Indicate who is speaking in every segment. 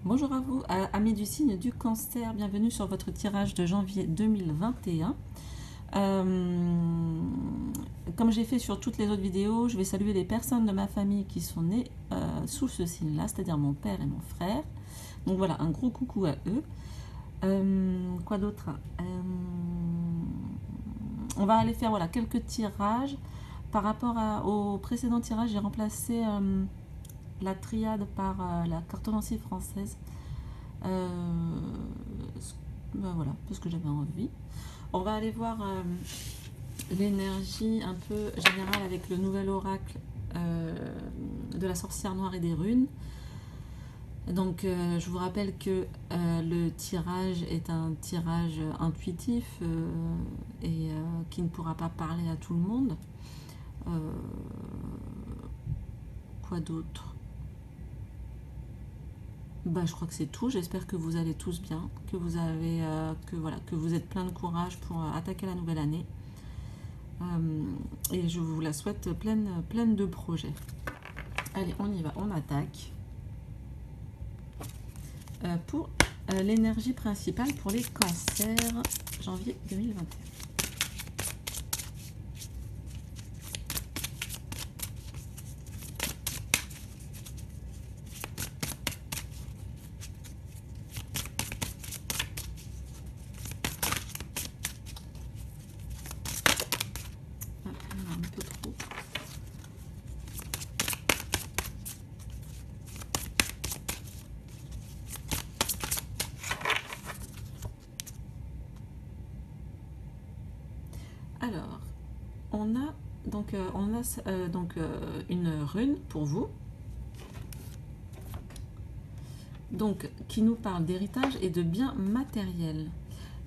Speaker 1: Bonjour à vous, amis du signe du cancer, bienvenue sur votre tirage de janvier 2021. Comme j'ai fait sur toutes les autres vidéos, je vais saluer les personnes de ma famille qui sont nées sous ce signe-là, c'est-à-dire mon père et mon frère. Donc voilà, un gros coucou à eux. Quoi d'autre? On va aller faire quelques tirages. Par rapport au précédent tirage, j'ai remplacé la triade par la cartomancie française. Voilà, parce que j'avais envie. On va aller voir l'énergie un peu générale avec le nouvel oracle de la sorcière noire et des runes. Donc je vous rappelle que le tirage est un tirage intuitif et qui ne pourra pas parler à tout le monde. Quoi d'autre? Je crois que c'est tout. J'espère que vous allez tous bien, que vous avez, que vous êtes plein de courage pour attaquer la nouvelle année. Et je vous la souhaite pleine de projets. Allez, on y va, on attaque. Pour l'énergie principale pour les cancers, janvier 2021. Un peu trop. Alors, on a une rune pour vous, donc qui nous parle d'héritage et de biens matériels.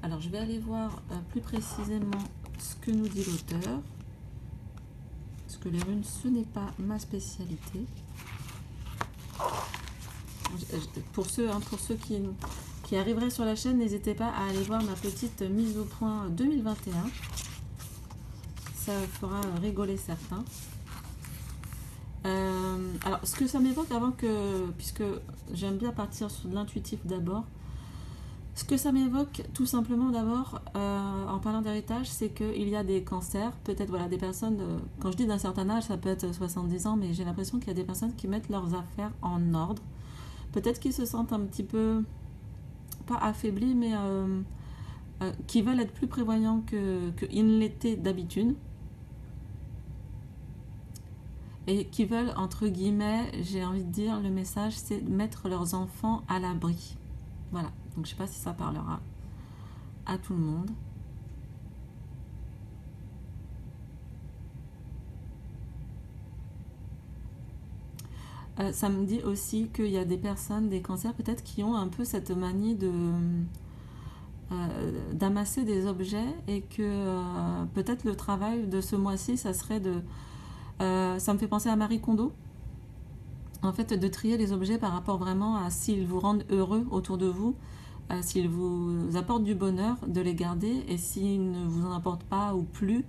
Speaker 1: Alors, je vais aller voir plus précisément ce que nous dit l'auteur, parce que les runes, ce n'est pas ma spécialité. Pour ceux qui arriveraient sur la chaîne, n'hésitez pas à aller voir ma petite mise au point 2021. Ça fera rigoler certains. Alors, ce que ça m'évoque puisque j'aime bien partir sur de l'intuitif d'abord, ce que ça m'évoque tout simplement d'abord, en parlant d'héritage, c'est qu'il y a des cancers, peut-être des personnes, quand je dis d'un certain âge, ça peut être 70 ans, mais j'ai l'impression qu'il y a des personnes qui mettent leurs affaires en ordre. Peut-être qu'ils se sentent un petit peu, pas affaiblis, mais qui veulent être plus prévoyants qu'ils ne l'étaient d'habitude. Et qui veulent, entre guillemets, j'ai envie de dire, le message, c'est mettre leurs enfants à l'abri. Voilà, donc je ne sais pas si ça parlera à tout le monde. Ça me dit aussi qu'il y a des personnes, des cancers peut-être, qui ont un peu cette manie d'amasser des objets et que peut-être le travail de ce mois-ci, ça serait ça me fait penser à Marie Kondo, en fait, de trier les objets par rapport vraiment à s'ils vous rendent heureux autour de vous, s'ils vous apportent du bonheur, de les garder, et s'ils ne vous en apportent pas ou plus,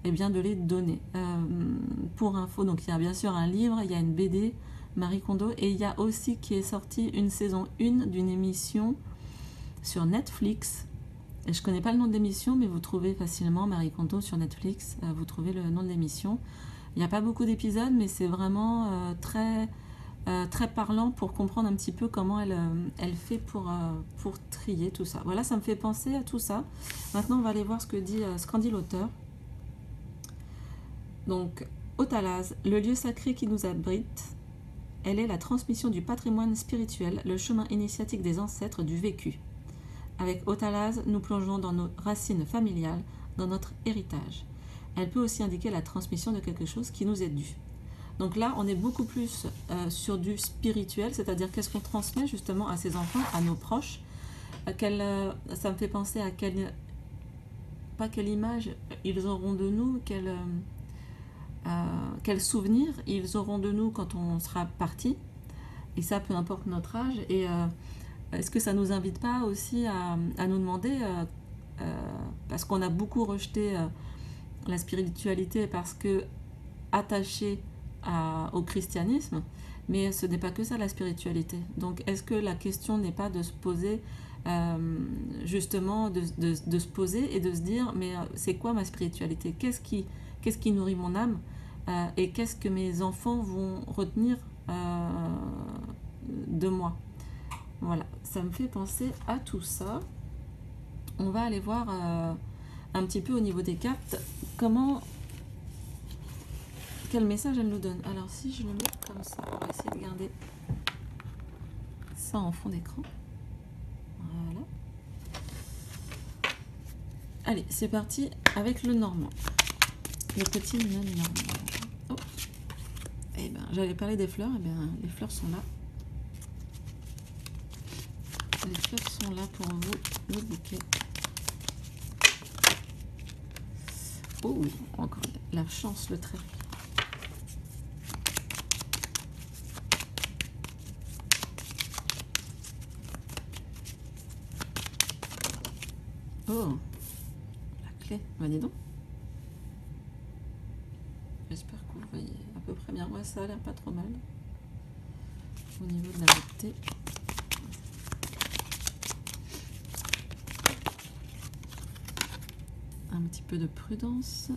Speaker 1: eh bien de les donner. Pour info, donc il y a bien sûr un livre, il y a une BD, Marie Kondo, et il y a aussi qui est sorti une saison 1 d'une émission sur Netflix. Et je ne connais pas le nom de l'émission, mais vous trouvez facilement Marie Kondo sur Netflix, vous trouvez le nom de l'émission. Il n'y a pas beaucoup d'épisodes, mais c'est vraiment très parlant pour comprendre un petit peu comment elle fait pour trier tout ça. Voilà, ça me fait penser à tout ça. Maintenant, on va aller voir ce qu'en dit l'auteur. Donc, Otalaz, le lieu sacré qui nous abrite, elle est la transmission du patrimoine spirituel, le chemin initiatique des ancêtres du vécu. Avec Otalaz, nous plongeons dans nos racines familiales, dans notre héritage. Elle peut aussi indiquer la transmission de quelque chose qui nous est dû. Donc là, on est beaucoup plus sur du spirituel, c'est-à-dire qu'est-ce qu'on transmet justement à ses enfants, à nos proches. Ça me fait penser à quelle image ils auront de nous, quel souvenir ils auront de nous quand on sera parti. Et ça, peu importe notre âge. Et est-ce que ça ne nous invite pas aussi à nous demander, parce qu'on a beaucoup rejeté la spiritualité, parce que attaché au christianisme, mais ce n'est pas que ça la spiritualité. Donc est-ce que la question n'est pas de se poser, justement, de se poser et de se dire, mais c'est quoi ma spiritualité? Qu'est-ce qui nourrit mon âme? Et qu'est-ce que mes enfants vont retenir de moi? Voilà, ça me fait penser à tout ça. On va aller voir un petit peu au niveau des cartes quel message elle nous donne. Alors si je le mets comme ça, on va essayer de garder ça en fond d'écran. Voilà. Allez, c'est parti avec le normand. Le petit normand. Oh. Eh ben, j'allais parler des fleurs, et bien les fleurs sont là. Les fleurs sont là pour vous, le bouquet. Oh oui, encore la chance, le trait. Oh, la clé. Bah, dis donc. J'espère que vous voyez à peu près bien. Ouais, ça a l'air pas trop mal. Au niveau de la netteté. Un petit peu de prudence.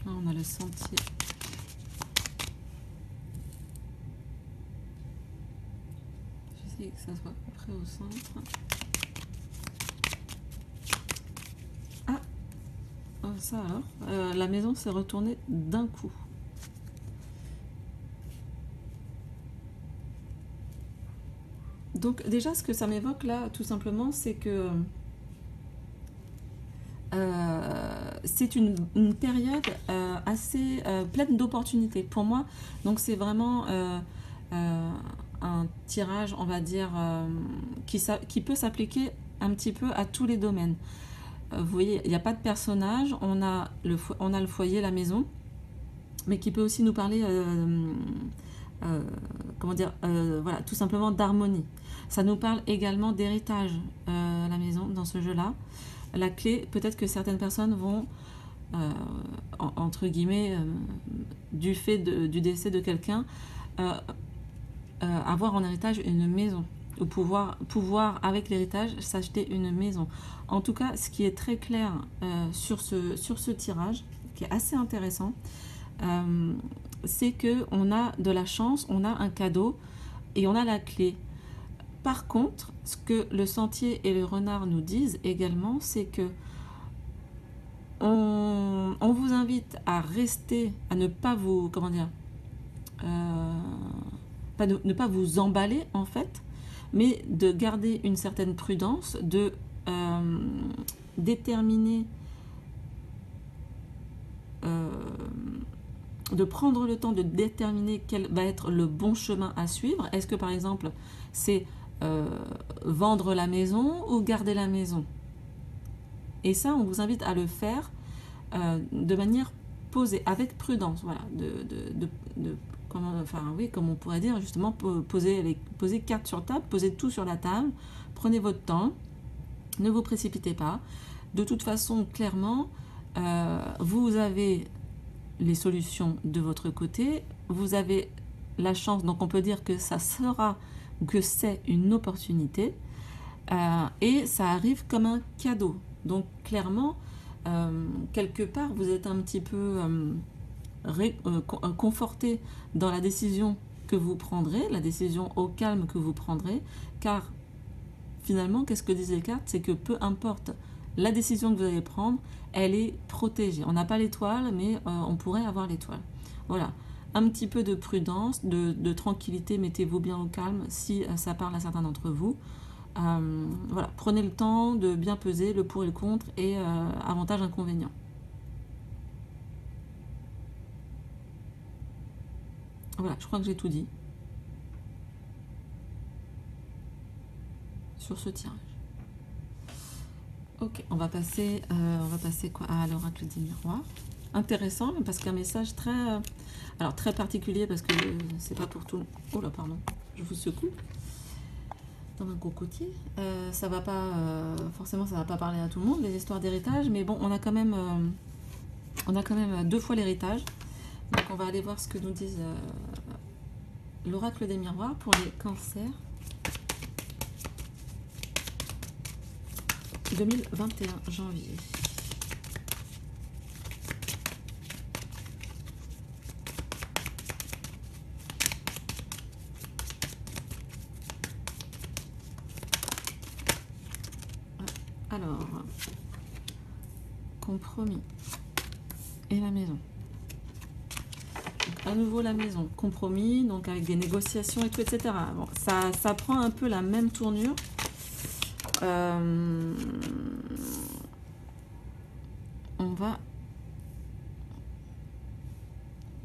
Speaker 1: Là, on a le sentier. J'essaie que ça soit à peu près au centre. Ah, oh, ça alors. La maison s'est retournée d'un coup. Donc déjà, ce que ça m'évoque là, tout simplement, c'est que c'est une période assez pleine d'opportunités pour moi. Donc c'est vraiment un tirage, on va dire, qui peut s'appliquer un petit peu à tous les domaines. Vous voyez, il n'y a pas de personnage, on a le foyer, la maison, mais qui peut aussi nous parler, comment dire, voilà, tout simplement d'harmonie. Ça nous parle également d'héritage, la maison, dans ce jeu-là. La clé, peut-être que certaines personnes vont, entre guillemets, du fait du décès de quelqu'un, avoir en héritage une maison, ou pouvoir avec l'héritage, s'acheter une maison. En tout cas, ce qui est très clair sur ce tirage, qui est assez intéressant, c'est qu'on a de la chance, on a un cadeau, et on a la clé. Par contre, ce que le sentier et le renard nous disent également, c'est que on vous invite à rester, à ne pas vous, comment dire, ne pas vous emballer en fait, mais de garder une certaine prudence, de déterminer, de prendre le temps de déterminer quel va être le bon chemin à suivre. Est-ce que par exemple c'est vendre la maison ou garder la maison? Et ça, on vous invite à le faire de manière posée, avec prudence, voilà, comme on pourrait dire justement, poser carte sur table, poser tout sur la table, prenez votre temps, ne vous précipitez pas. De toute façon, clairement, vous avez les solutions de votre côté, vous avez la chance, donc on peut dire que ça sera, que c'est une opportunité, et ça arrive comme un cadeau. Donc clairement, quelque part, vous êtes un petit peu conforté dans la décision que vous prendrez, la décision au calme que vous prendrez, car finalement, qu'est-ce que disent les cartes? C'est que peu importe la décision que vous allez prendre, elle est protégée. On n'a pas l'étoile, mais on pourrait avoir l'étoile. Voilà, un petit peu de prudence, de tranquillité, mettez-vous bien au calme si ça parle à certains d'entre vous. Voilà, prenez le temps de bien peser le pour et le contre et avantages, inconvénients. Voilà, je crois que j'ai tout dit sur ce tirage. Ok, on va passer quoi à l'oracle des miroirs. intéressant, parce qu'un message très, alors très particulier, parce que c'est pas pour tout. Oh là, pardon, je vous secoue dans un cocotier. Ça va pas, forcément, ça va pas parler à tout le monde, les histoires d'héritage, mais bon, on a quand même 2 fois l'héritage. Donc on va aller voir ce que nous disent l'oracle des miroirs pour les cancers 2021 janvier. Alors, compromis et la maison. Donc, à nouveau la maison, compromis, donc avec des négociations et tout, etc. Bon, ça prend un peu la même tournure.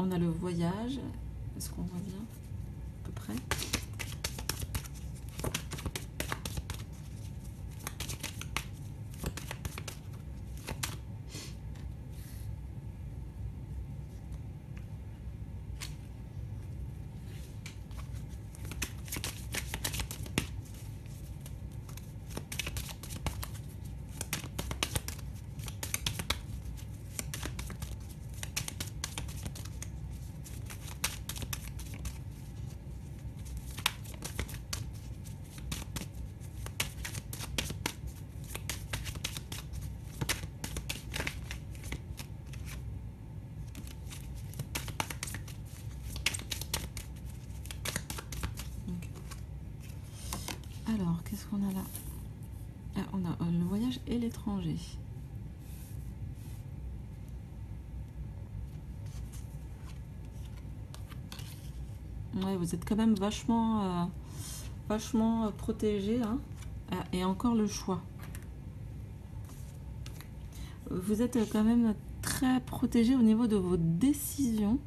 Speaker 1: On a le voyage. Est-ce qu'on voit bien à peu près? Alors, qu'est-ce qu'on a là? Ah, on a le voyage et l'étranger. Ouais, vous êtes quand même vachement protégé, hein. Ah, et encore le choix. Vous êtes quand même très protégé au niveau de vos décisions.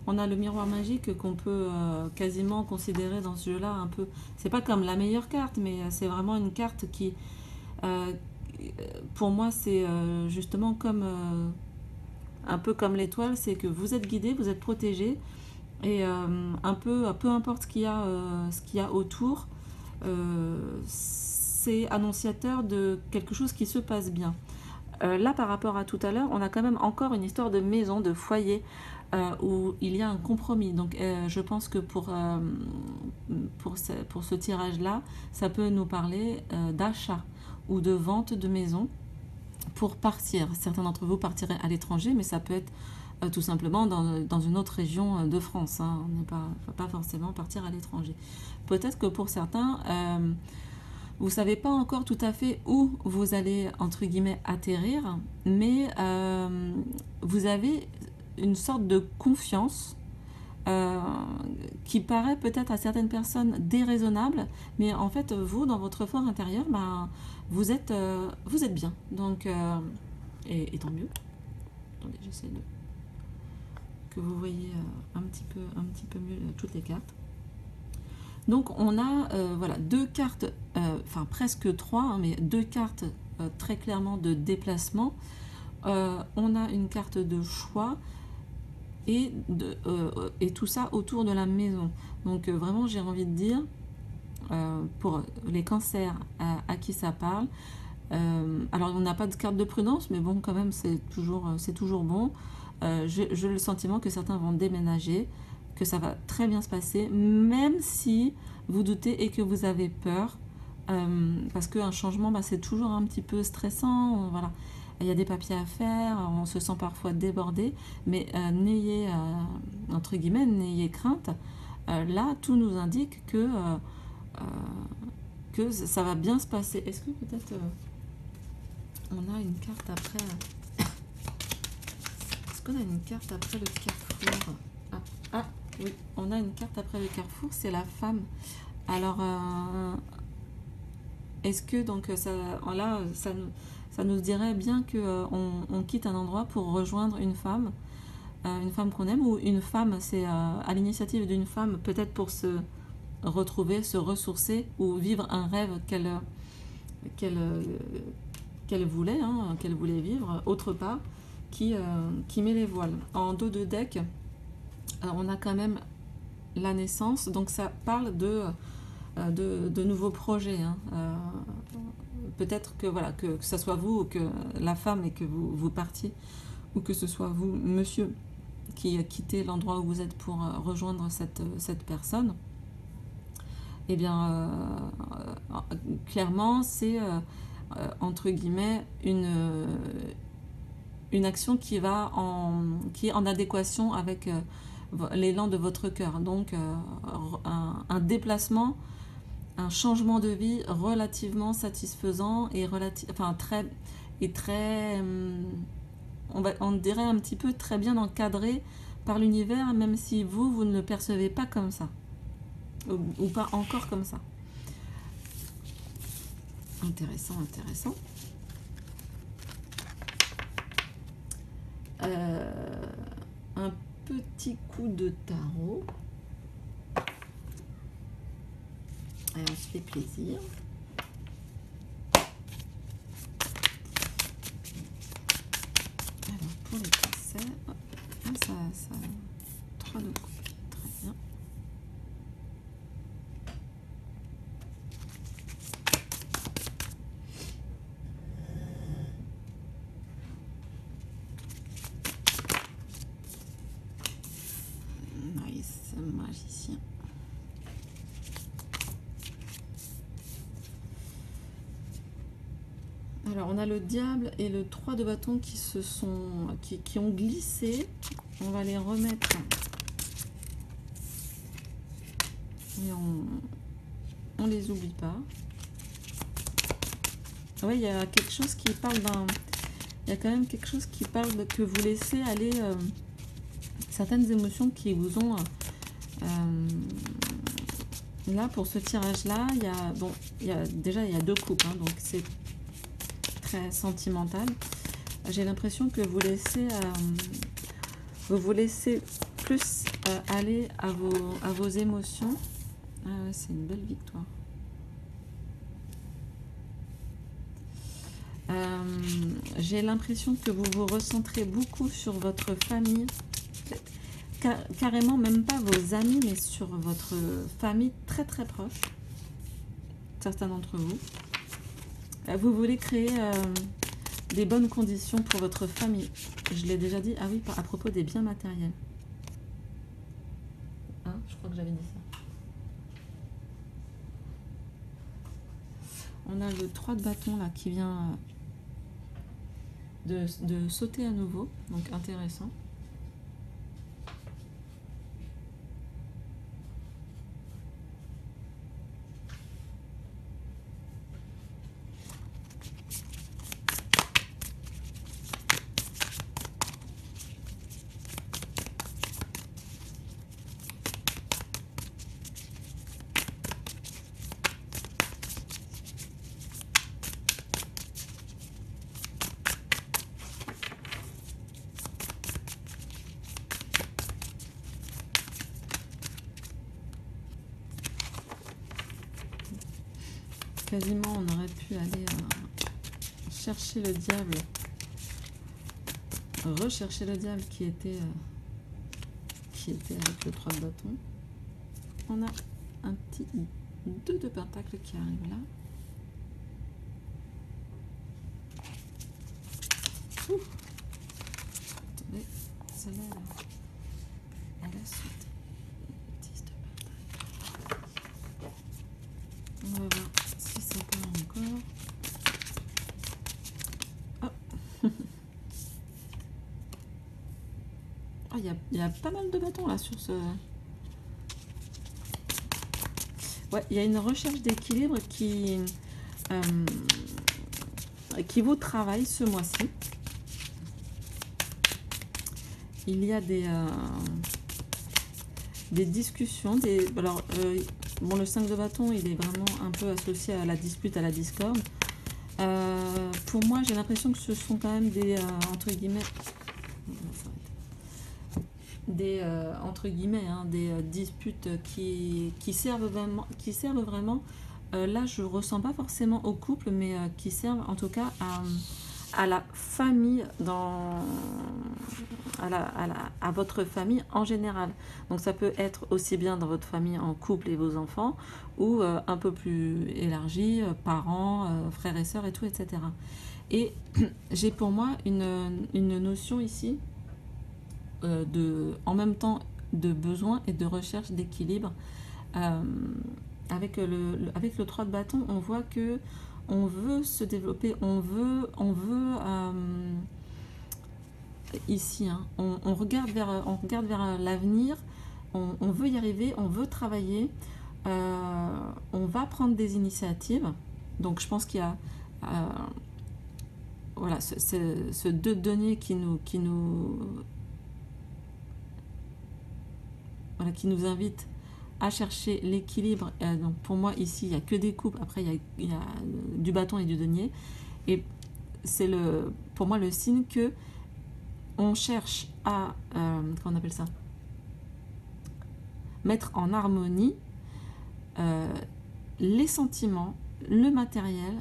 Speaker 1: On a le miroir magique qu'on peut quasiment considérer dans ce jeu-là un peu. C'est pas comme la meilleure carte, mais c'est vraiment une carte qui, pour moi, c'est justement comme un peu comme l'étoile, c'est que vous êtes guidé, vous êtes protégé, et peu importe ce qu'il y a autour, c'est annonciateur de quelque chose qui se passe bien. Là, par rapport à tout à l'heure, on a quand même encore une histoire de maison, de foyer, où il y a un compromis. Donc je pense que pour ce tirage-là, ça peut nous parler d'achat ou de vente de maison pour partir. Certains d'entre vous partiraient à l'étranger, mais ça peut être tout simplement dans une autre région de France, hein. On n'est pas forcément partir à l'étranger. Peut-être que pour certains, vous ne savez pas encore tout à fait où vous allez, entre guillemets, atterrir, mais vous avez une sorte de confiance qui paraît peut-être à certaines personnes déraisonnable, mais en fait, vous, dans votre fort intérieur, vous êtes bien. Donc, et tant mieux. Attendez, j'essaie que vous voyez un petit peu mieux toutes les cartes. Donc on a voilà, 2 cartes, enfin presque 3, hein, mais 2 cartes très clairement de déplacement. On a une carte de choix et tout ça autour de la maison. Donc vraiment j'ai envie de dire, pour les cancers à qui ça parle, alors on n'a pas de carte de prudence, mais bon quand même c'est toujours bon. J'ai le sentiment que certains vont déménager, que ça va très bien se passer, même si vous doutez et que vous avez peur, parce qu'un changement, c'est toujours un petit peu stressant, voilà. Il y a des papiers à faire, on se sent parfois débordé, mais n'ayez, entre guillemets, n'ayez crainte. Là, tout nous indique que ça va bien se passer. Est-ce que peut-être on a une carte après... Est-ce qu'on a une carte après le carrefour? Ah oui, on a une carte après le carrefour, c'est la femme. Alors, est-ce que donc là, ça nous dirait bien qu'on quitte un endroit pour rejoindre une femme qu'on aime, ou une femme, c'est à l'initiative d'une femme, peut-être pour se retrouver, se ressourcer, ou vivre un rêve qu'elle voulait, hein, qu'elle voulait vivre autre part. qui met les voiles. En dos de deck, on a quand même la naissance, donc ça parle de nouveaux projets. Hein. Peut-être que, voilà, que ce soit vous ou que la femme et que vous partiez, ou que ce soit vous, monsieur, qui quittez l'endroit où vous êtes pour rejoindre cette personne. Eh bien, clairement, c'est entre guillemets une action qui est en adéquation avec l'élan de votre cœur. Donc, un déplacement, un changement de vie relativement satisfaisant et très, on dirait un petit peu très bien encadré par l'univers, même si vous ne le percevez pas comme ça, ou pas encore comme ça. Intéressant, intéressant. Un petit coup de tarot. Et on se fait plaisir. Alors, pour les passés, ça 3 de coupe. Très bien. Nice, magicien. Alors, on a le diable et le 3 de bâton qui ont glissé. On va les remettre. Et on les oublie pas. Oui, il y a quelque chose qui parle il y a quand même quelque chose qui parle que vous laissez aller certaines émotions qui vous ont... là, pour ce tirage-là, il y a 2 coupes, hein, donc c'est très sentimental. J'ai l'impression que vous vous laissez plus aller à vos émotions. Ah ouais, c'est une belle victoire. J'ai l'impression que vous vous recentrez beaucoup sur votre famille, carrément même pas vos amis, mais sur votre famille très très proche, certains d'entre vous. Vous voulez créer des bonnes conditions pour votre famille. Je l'ai déjà dit, ah oui, à propos des biens matériels. Hein, je crois que j'avais dit ça. On a le 3 de bâton là qui vient de sauter à nouveau, donc intéressant. Quasiment, on aurait pu aller chercher le diable, rechercher le diable qui était avec le 3 de bâton. On a un petit 2 de pentacle qui arrive là. Ouh. Attendez, celle-là, elle a sauté. 10 de pentacle. On va voir si ça part encore. Oh. Oh, il y a pas mal de bâtons là sur ce... Ouais, il y a une recherche d'équilibre qui vous travaille ce mois-ci. Il y a des discussions. Alors, bon, le 5 de bâton, il est vraiment un peu associé à la dispute, à la discorde. Pour moi, j'ai l'impression que ce sont quand même des, entre guillemets, des disputes qui servent vraiment. Là, je ne ressens pas forcément au couple, mais qui servent en tout cas à la famille, à votre famille en général. Donc ça peut être aussi bien dans votre famille en couple et vos enfants, ou un peu plus élargi, parents, frères et sœurs et tout, etc. Et j'ai pour moi une notion ici en même temps de besoin et de recherche d'équilibre. Euh, avec le 3 de bâton, on voit que on veut se développer, on veut ici, hein, on regarde vers l'avenir, on veut y arriver, on veut travailler, on va prendre des initiatives. Donc je pense qu'il y a voilà, ce 2 de denier voilà, qui nous invite à chercher l'équilibre. Donc pour moi ici il n'y a que des coupes, après il y a du bâton et du denier, et c'est pour moi le signe que on cherche à comment on appelle ça, mettre en harmonie les sentiments, le matériel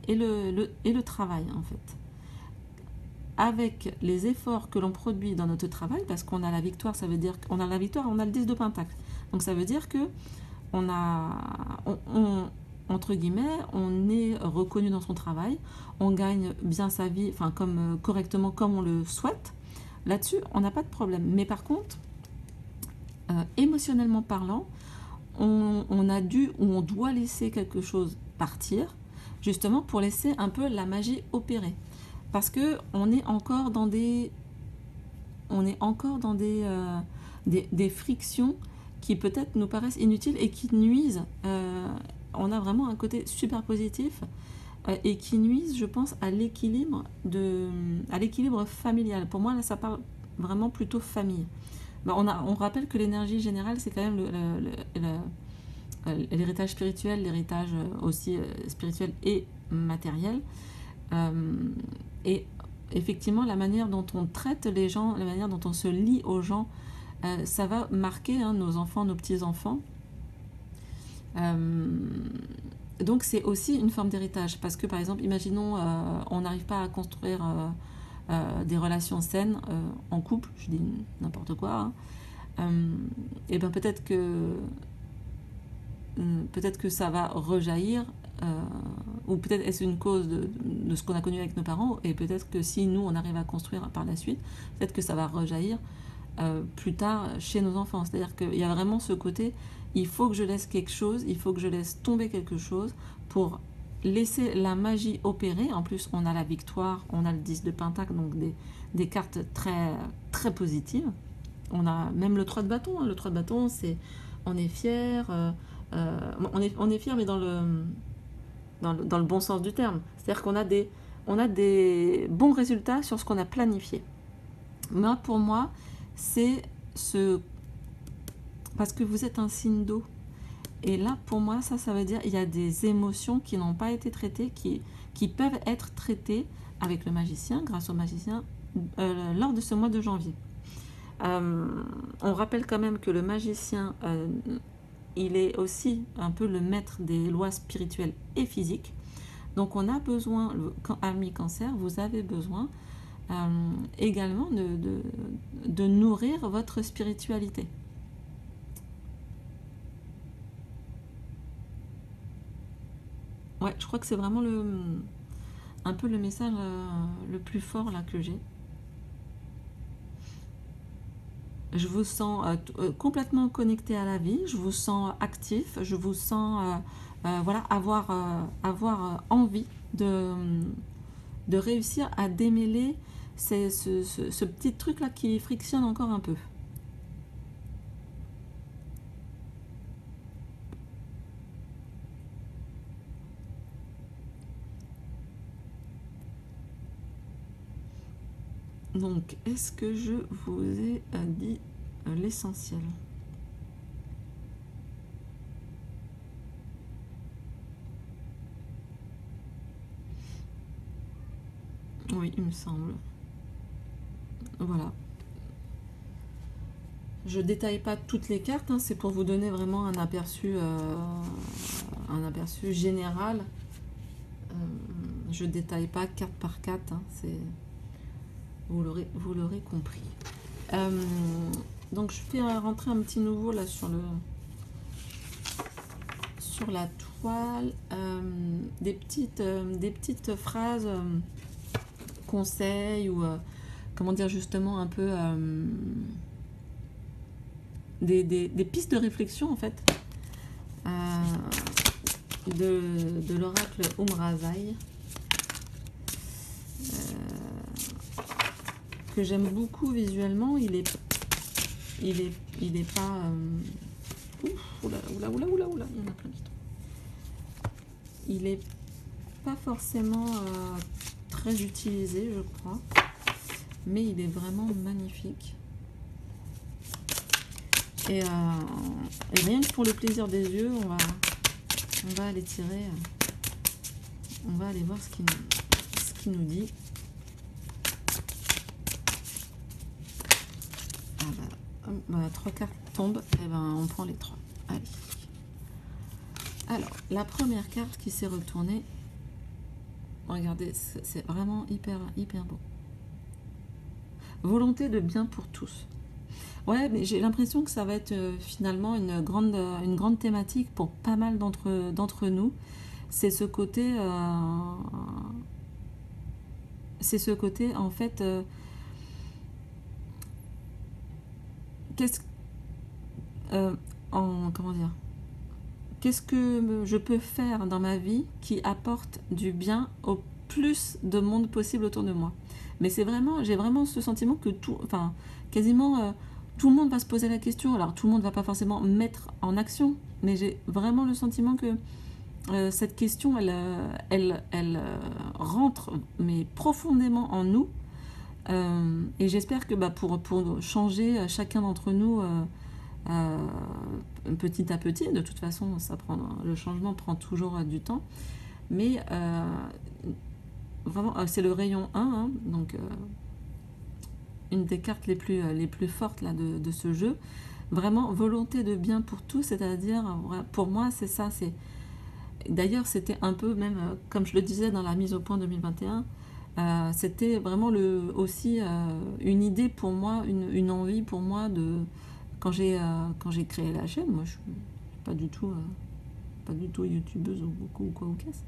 Speaker 1: et le travail en fait, avec les efforts que l'on produit dans notre travail, parce qu'on a la victoire, ça veut dire qu'on a la victoire, on a le 10 de pentacle. Donc ça veut dire que entre guillemets, on est reconnu dans son travail, on gagne bien sa vie, enfin correctement comme on le souhaite. Là-dessus, on n'a pas de problème. Mais par contre, émotionnellement parlant, on a dû ou on doit laisser quelque chose partir, justement pour laisser un peu la magie opérer. Parce que on est encore dans des frictions qui peut-être nous paraissent inutiles et qui nuisent. On a vraiment un côté super positif et qui nuisent, je pense, à l'équilibre familial. Pour moi, là, ça parle vraiment plutôt famille. On rappelle que l'énergie générale, c'est quand même l'héritage spirituel, l'héritage aussi spirituel et matériel. Et effectivement, la manière dont on traite les gens, la manière dont on se lie aux gens, ça va marquer nos enfants, nos petits-enfants. Donc c'est aussi une forme d'héritage, parce que par exemple, imaginons on n'arrive pas à construire des relations saines en couple, je dis n'importe quoi, hein. Et bien peut-être que ça va rejaillir, ou peut-être est-ce une cause de ce qu'on a connu avec nos parents, et peut-être que si nous on arrive à construire par la suite, peut-être que ça va rejaillir plus tard chez nos enfants. C'est-à-dire qu'il y a vraiment ce côté, il faut que je laisse quelque chose, il faut que je laisse tomber quelque chose pour laisser la magie opérer. En plus, on a la victoire, on a le 10 de pentacle, donc des cartes très, très positives. On a même le 3 de bâton, hein. Le 3 de bâton, c'est on est fier, on est fier, mais dans le bon sens du terme. C'est-à-dire qu'on a des bons résultats sur ce qu'on a planifié. Moi, pour moi, c'est parce que vous êtes un signe d'eau. Et là, pour moi, ça veut dire qu'il y a des émotions qui n'ont pas été traitées, qui peuvent être traitées avec le magicien, grâce au magicien, lors de ce mois de janvier. On rappelle quand même que le magicien, il est aussi un peu le maître des lois spirituelles et physiques. Donc on a besoin, ami Cancer, vous avez besoin également de nourrir votre spiritualité. Ouais, je crois que c'est vraiment un peu le message le plus fort là que j'ai. Je vous sens complètement connecté à la vie, je vous sens actif, je vous sens voilà, avoir envie de réussir à démêler ce petit truc là qui frictionne encore un peu. Donc, est-ce que je vous ai dit l'essentiel? Oui, il me semble. Voilà. Je détaille pas toutes les cartes, hein, c'est pour vous donner vraiment un aperçu général. je détaille pas carte par carte, hein, vous l'aurez compris. Donc je fais rentrer un petit nouveau là sur la toile, des petites phrases, conseils ou comment dire, justement un peu des pistes de réflexion en fait, de l'oracle Umrazai, que j'aime beaucoup visuellement. Il est pas oula, il y en a plein qui tombent. Il est pas forcément très utilisé, je crois, mais il est vraiment magnifique. Et rien que pour le plaisir des yeux, on va aller tirer, on va aller voir ce qu'il nous dit. Voilà, 3 cartes tombent, et ben on prend les 3. Allez. Alors, la première carte qui s'est retournée, regardez, c'est vraiment hyper beau. Volonté de bien pour tous. Ouais, mais j'ai l'impression que ça va être finalement une grande thématique pour pas mal d'entre nous. C'est ce côté, en fait, comment dire, qu'est-ce que je peux faire dans ma vie qui apporte du bien au plus de monde possible autour de moi. Mais j'ai vraiment ce sentiment que quasiment tout le monde va se poser la question. Alors tout le monde ne va pas forcément mettre en action, mais j'ai vraiment le sentiment que cette question, elle rentre mais profondément en nous. Et j'espère que pour changer chacun d'entre nous petit à petit, de toute façon le changement prend toujours du temps, mais vraiment c'est le rayon 1, hein, donc une des cartes les plus fortes là, de ce jeu. Vraiment volonté de bien pour tous, c'est-à-dire pour moi c'est ça, d'ailleurs c'était un peu même comme je le disais dans la mise au point 2021, c'était vraiment aussi une idée pour moi, une envie pour moi quand j'ai créé la chaîne. Moi je suis pas du tout youtubeuse ou quoi ou qu'est-ce.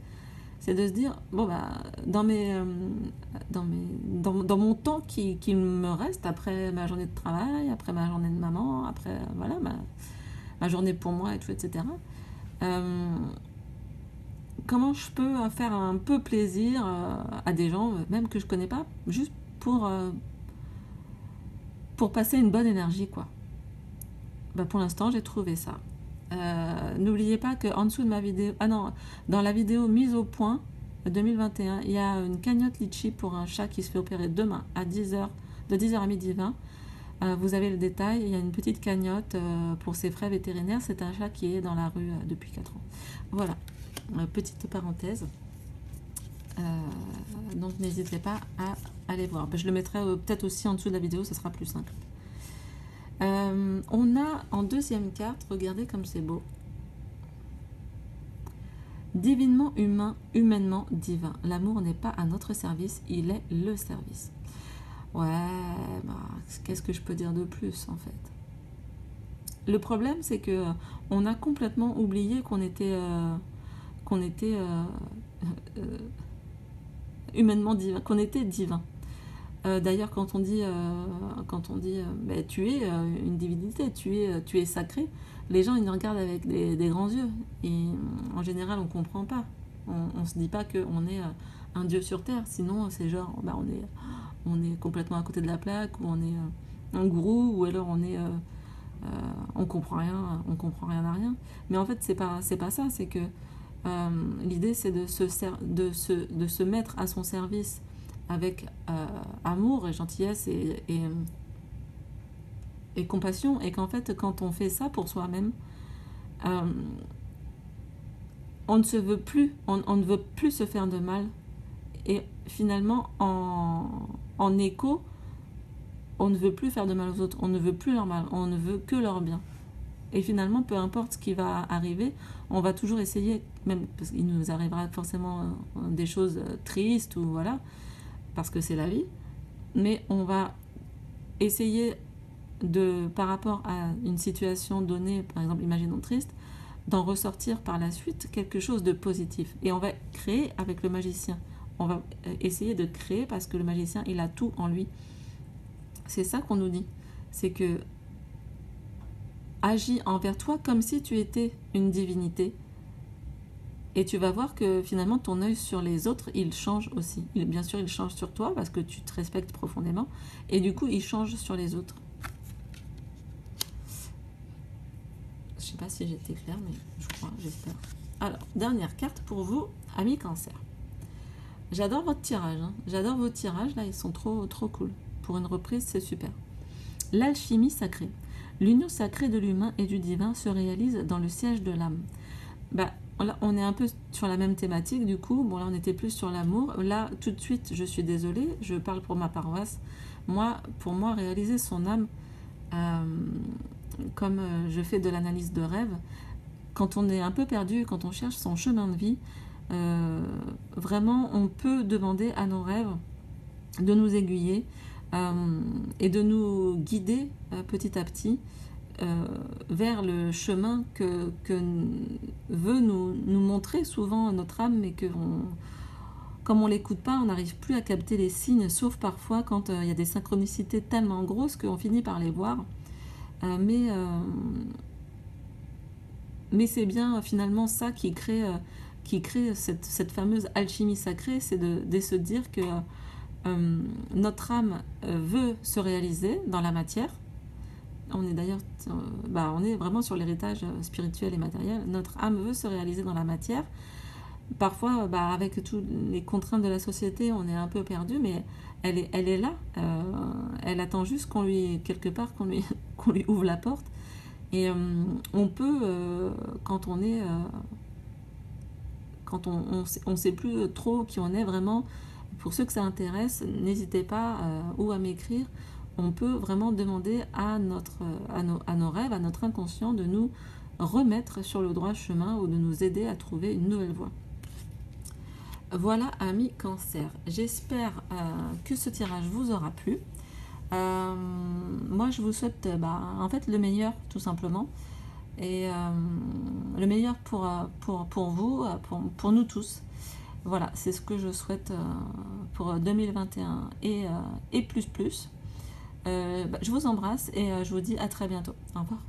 Speaker 1: C'est de se dire bon dans mon temps qui me reste après ma journée de travail, après ma journée de maman, après voilà ma journée pour moi et tout, etc. Comment je peux faire un peu plaisir à des gens même que je connais pas, juste pour passer une bonne énergie, quoi. Pour l'instant j'ai trouvé ça. N'oubliez pas qu'en dessous de ma vidéo, dans la vidéo mise au point 2021, il y a une cagnotte litchi pour un chat qui se fait opérer demain à 10h, de 10h à midi 20. Vous avez le détail, il y a une petite cagnotte pour ses frais vétérinaires. C'est un chat qui est dans la rue depuis 4 ans. Voilà, petite parenthèse. Donc n'hésitez pas à aller voir. Je le mettrai peut-être aussi en dessous de la vidéo, ça sera plus simple. On a en deuxième carte, regardez comme c'est beau. Divinement humain, humainement divin. L'amour n'est pas à notre service, il est le service. Ouais, qu'est-ce que je peux dire de plus en fait? Le problème, c'est que on a complètement oublié qu'on était humainement divin, qu'on était divin. D'ailleurs, quand on dit tu es une divinité, tu es sacré, les gens ils nous regardent avec des grands yeux. Et en général, on comprend pas. On se dit pas qu'on est un dieu sur terre. Sinon, c'est genre, on est complètement à côté de la plaque, ou on est un gourou, ou alors on comprend rien à rien. Mais en fait, c'est pas ça. C'est que l'idée, c'est de se mettre à son service avec amour et gentillesse et compassion, et qu'en fait quand on fait ça pour soi-même, on ne veut plus se faire de mal, et finalement en écho, on ne veut plus faire de mal aux autres, on ne veut plus leur mal, on ne veut que leur bien. Et finalement, peu importe ce qui va arriver, on va toujours essayer, même parce qu'il nous arrivera forcément des choses tristes, ou voilà, parce que c'est la vie, mais on va essayer de, par rapport à une situation donnée, par exemple, imaginons triste, d'en ressortir par la suite quelque chose de positif. Et on va créer avec le magicien. On va essayer de créer parce que le magicien, il a tout en lui. C'est ça qu'on nous dit. C'est que agis envers toi comme si tu étais une divinité. Et tu vas voir que finalement ton œil sur les autres, il change aussi. Bien sûr, il change sur toi parce que tu te respectes profondément. Et du coup, il change sur les autres. Je sais pas si j'étais claire, mais je crois, j'espère. Alors, dernière carte pour vous, amis Cancer. J'adore votre tirage. Hein. J'adore vos tirages, là, ils sont trop cool. Pour une reprise, c'est super. L'alchimie sacrée. L'union sacrée de l'humain et du divin se réalise dans le siège de l'âme. Bah, là, on est un peu sur la même thématique, du coup. Bon, là, on était plus sur l'amour. Là, tout de suite, je suis désolée, je parle pour ma paroisse. Pour moi, réaliser son âme, comme je fais de l'analyse de rêve, quand on est un peu perdu, quand on cherche son chemin de vie, vraiment, on peut demander à nos rêves de nous aiguiller et de nous guider petit à petit vers le chemin que veut nous montrer souvent notre âme, mais comme on ne l'écoute pas, on n'arrive plus à capter les signes, sauf parfois quand il y a des synchronicités tellement grosses qu'on finit par les voir. Mais c'est bien finalement ça qui crée cette fameuse alchimie sacrée, c'est de se dire que notre âme veut se réaliser dans la matière. On est d'ailleurs, on est vraiment sur l'héritage spirituel et matériel. Notre âme veut se réaliser dans la matière. Parfois, avec toutes les contraintes de la société, on est un peu perdu, mais elle est là. Elle attend juste qu'on lui ouvre la porte. Et on peut, quand on est, quand on sait plus trop qui on est vraiment. Pour ceux que ça intéresse, n'hésitez pas ou à m'écrire. On peut vraiment demander à nos rêves, à notre inconscient de nous remettre sur le droit chemin ou de nous aider à trouver une nouvelle voie. Voilà, amis Cancer. J'espère que ce tirage vous aura plu. Moi, je vous souhaite en fait le meilleur, tout simplement. Et le meilleur pour vous, pour nous tous. Voilà, c'est ce que je souhaite pour 2021 et plus. Je vous embrasse et je vous dis à très bientôt. Au revoir.